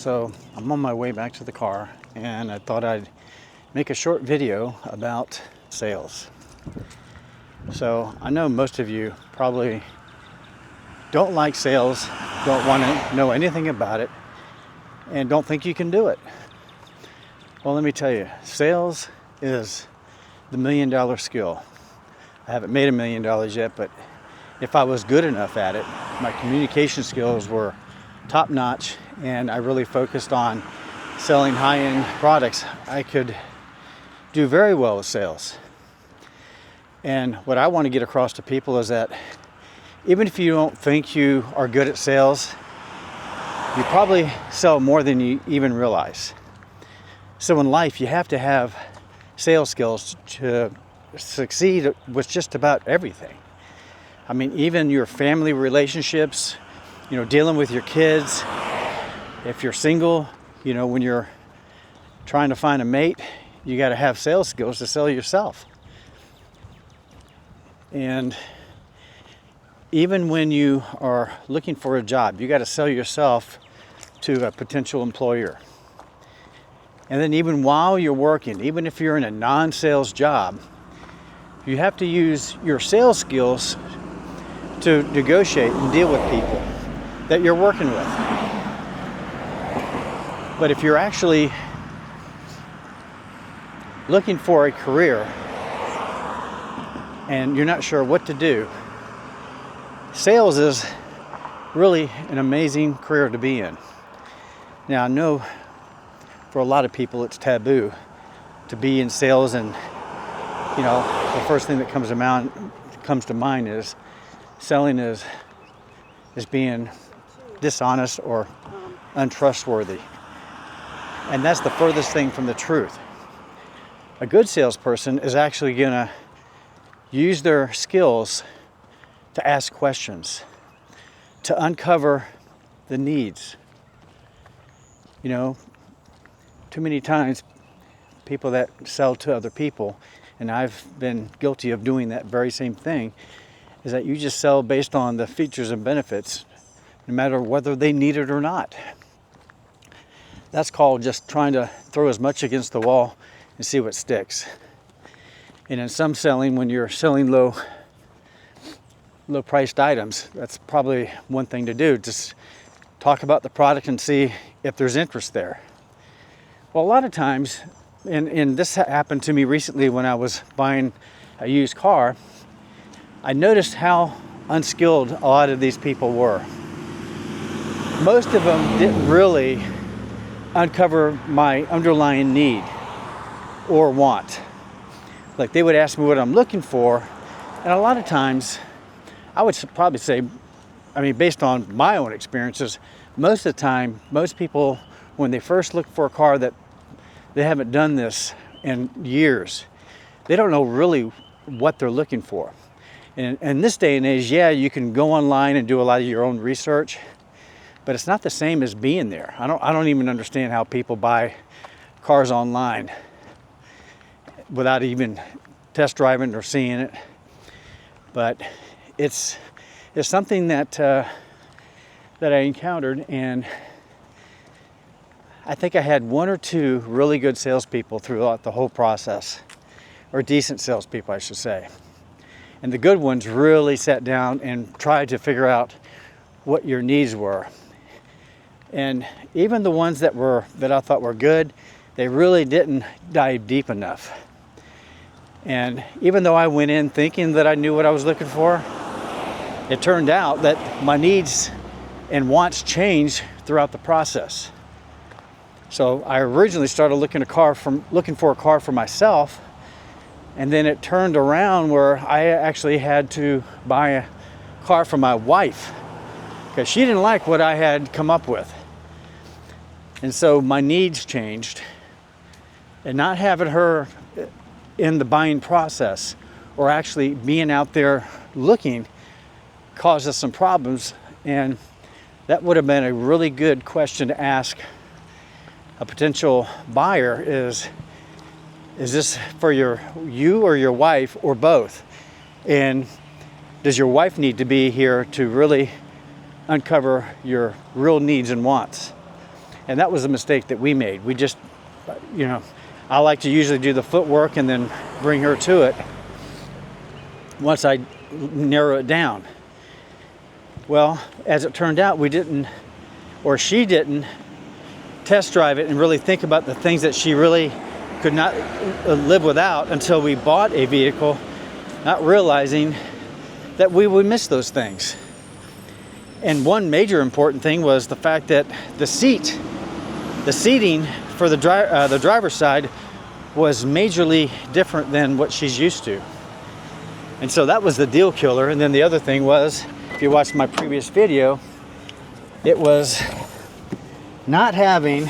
So I'm on my way back to the car and I thought I'd make a short video about sales. So I know most of you probably don't like sales, don't want to know anything about it, and don't think you can do it. Well, let me tell you, sales is the $1 million skill. I haven't made $1 million yet, but if I was good enough at it, my communication skills were top notch, and I really focused on selling high-end products, I could do very well with sales. And what I want to get across to people is that even if you don't think you are good at sales, you probably sell more than you even realize. So in life, you have to have sales skills to succeed with just about everything. I mean, even your family relationships, dealing with your kids. If you're single, when you're trying to find a mate, you got to have sales skills to sell yourself. And even when you are looking for a job, you got to sell yourself to a potential employer. And then even while you're working, even if you're in a non-sales job, you have to use your sales skills to negotiate and deal with people that you're working with. But if you're actually looking for a career and you're not sure what to do, sales is really an amazing career to be in. Now, I know for a lot of people it's taboo to be in sales, and the first thing that comes to mind is selling is being dishonest or untrustworthy. And that's the furthest thing from the truth. A good salesperson is actually going to use their skills to ask questions, to uncover the needs. Too many times people that sell to other people, and I've been guilty of doing that very same thing, is that you just sell based on the features and benefits, no matter whether they need it or not. That's called just trying to throw as much against the wall and see what sticks. And in some selling, when you're selling low priced items, that's probably one thing to do. Just talk about the product and see if there's interest there. Well, a lot of times, and this happened to me recently when I was buying a used car, I noticed how unskilled a lot of these people were. Most of them didn't really uncover my underlying need or want. Like, they would ask me what I'm looking for, and a lot of times I would probably say, based on my own experiences, most of the time, most people, when they first look for a car that they haven't done this in years, they don't know really what they're looking for. And in this day and age, yeah, you can go online and do a lot of your own research, but it's not the same as being there. I don't even understand how people buy cars online without even test driving or seeing it. But it's something that I encountered, and I think I had one or two really good salespeople throughout the whole process, or decent salespeople, I should say. And the good ones really sat down and tried to figure out what your needs were. And even the ones that I thought were good, they really didn't dive deep enough. And even though I went in thinking that I knew what I was looking for, it turned out that my needs and wants changed throughout the process. So I originally started looking for a car for myself, and then it turned around where I actually had to buy a car for my wife because she didn't like what I had come up with. And so my needs changed, and not having her in the buying process or actually being out there looking caused us some problems. And that would have been a really good question to ask a potential buyer is this for you or your wife or both? And does your wife need to be here to really uncover your real needs and wants? And that was a mistake that we made. We just, you know, I like to usually do the footwork and then bring her to it once I narrow it down. Well, as it turned out, we didn't, or she didn't, test drive it and really think about the things that she really could not live without until we bought a vehicle, not realizing that we would miss those things. And one major important thing was the fact that the seating for the driver's side was majorly different than what she's used to. And so that was the deal killer. And then the other thing was, if you watched my previous video, it was not having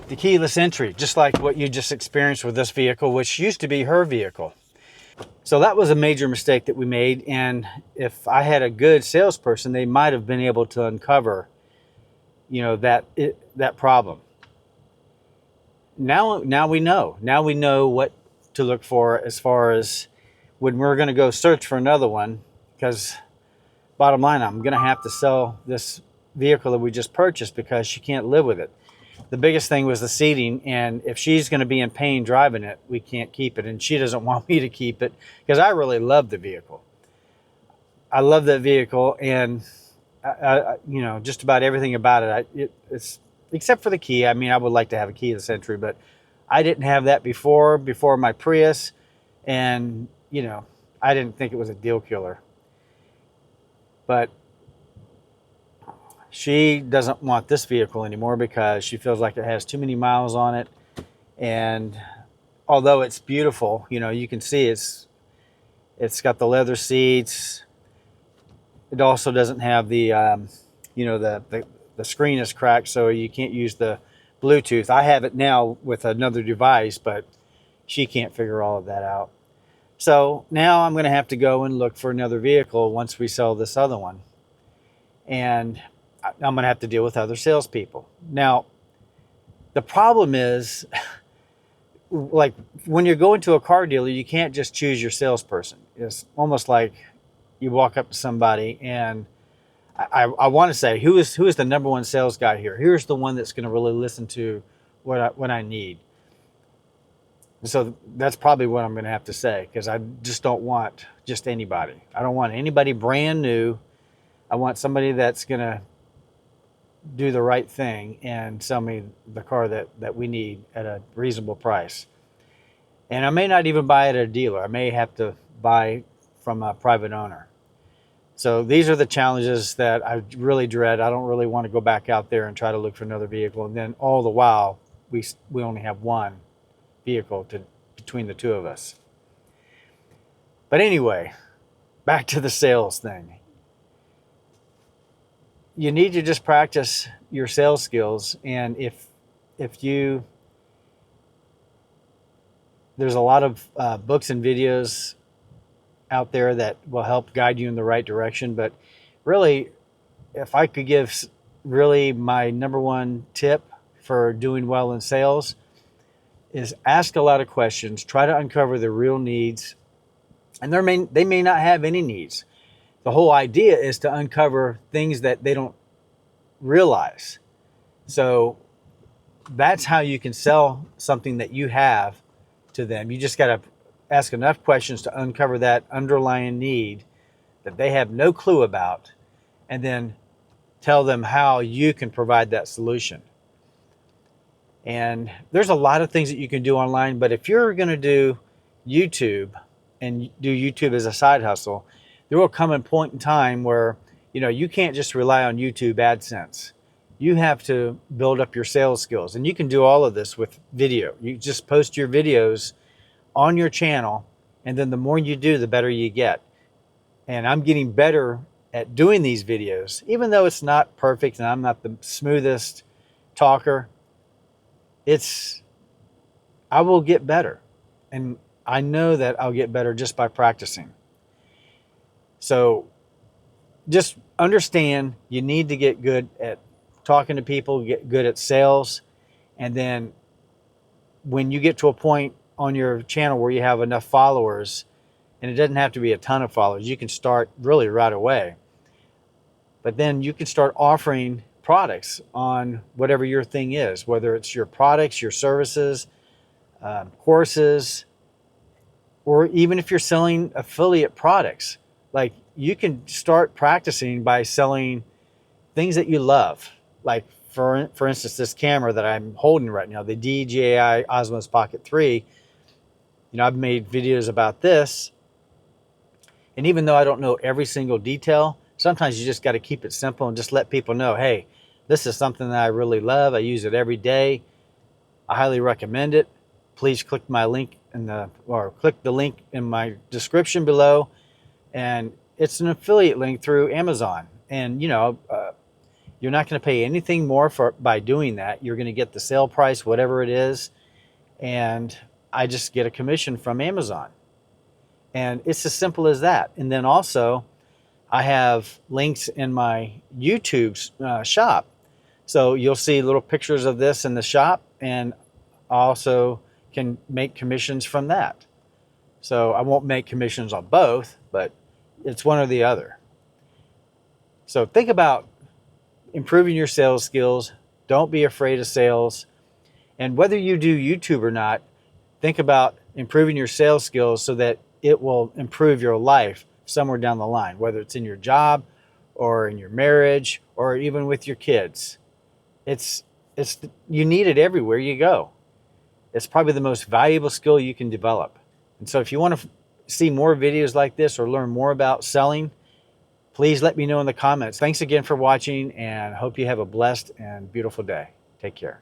the keyless entry, just like what you just experienced with this vehicle, which used to be her vehicle. So that was a major mistake that we made. And if I had a good salesperson, they might have been able to uncover, you know, that problem. Now we know. Now we know what to look for as far as when we're going to go search for another one, because bottom line, I'm going to have to sell this vehicle that we just purchased because she can't live with it. The biggest thing was the seating, and if she's going to be in pain driving it, we can't keep it, and she doesn't want me to keep it because I really love the vehicle. I love that vehicle, and you know, just about everything about it. It's except for the key. I mean, I would like to have a keyless entry, but I didn't have that before my Prius, and you know, I didn't think it was a deal killer. But she doesn't want this vehicle anymore because she feels like it has too many miles on it. And although it's beautiful, you know, you can see it's got the leather seats. It also doesn't have the, you know, the screen is cracked, so you can't use the Bluetooth. I have it now with another device, but she can't figure all of that out. So now I'm going to have to go and look for another vehicle once we sell this other one. And I'm going to have to deal with other salespeople. Now, the problem is, like, when you're going to a car dealer, you can't just choose your salesperson. It's almost like you walk up to somebody and I want to say, who is the number one sales guy here? Here's the one that's going to really listen to what I need. So that's probably what I'm going to have to say, because I just don't want just anybody. I don't want anybody brand new. I want somebody that's going to do the right thing and sell me the car that we need at a reasonable price. And I may not even buy it at a dealer. I may have to buy from a private owner. So these are the challenges that I really dread. I don't really want to go back out there and try to look for another vehicle. And then all the while, we only have one vehicle between the two of us. But anyway, back to the sales thing. You need to just practice your sales skills. And if there's a lot of books and videos out there that will help guide you in the right direction. But really, if I could give really my number one tip for doing well in sales, is ask a lot of questions, try to uncover the real needs. And they may not have any needs. The whole idea is to uncover things that they don't realize. So that's how you can sell something that you have to them. You just got to ask enough questions to uncover that underlying need that they have no clue about, and then tell them how you can provide that solution. And there's a lot of things that you can do online, but if you're going to do YouTube and do YouTube as a side hustle, there will come a point in time where, you know, you can't just rely on YouTube AdSense. You have to build up your sales skills, and you can do all of this with video. You just post your videos on your channel, and then the more you do, the better you get. And I'm getting better at doing these videos, even though it's not perfect and I'm not the smoothest talker. I will get better, and I know that I'll get better just by practicing. So just understand you need to get good at talking to people, get good at sales, and then when you get to a point on your channel where you have enough followers, and it doesn't have to be a ton of followers, you can start really right away. But then you can start offering products on whatever your thing is, whether it's your products, your services, courses, or even if you're selling affiliate products. Like, you can start practicing by selling things that you love. Like, for instance, this camera that I'm holding right now, the DJI Osmos Pocket 3. I've made videos about this, and even though I don't know every single detail, sometimes you just got to keep it simple and just let people know, hey, this is something that I really love. I use it every day. I highly recommend it. Please click my link click the link in my description below, and it's an affiliate link through Amazon. And you're not going to pay anything more by doing that. You're going to get the sale price, whatever it is, and I just get a commission from Amazon. And it's as simple as that. And then also, I have links in my YouTube shop. So you'll see little pictures of this in the shop, and also can make commissions from that. So I won't make commissions on both, but it's one or the other. So think about improving your sales skills. Don't be afraid of sales. And whether you do YouTube or not, think about improving your sales skills so that it will improve your life somewhere down the line, whether it's in your job or in your marriage or even with your kids. You need it everywhere you go. It's probably the most valuable skill you can develop. And so if you want to see more videos like this or learn more about selling, please let me know in the comments. Thanks again for watching, and I hope you have a blessed and beautiful day. Take care.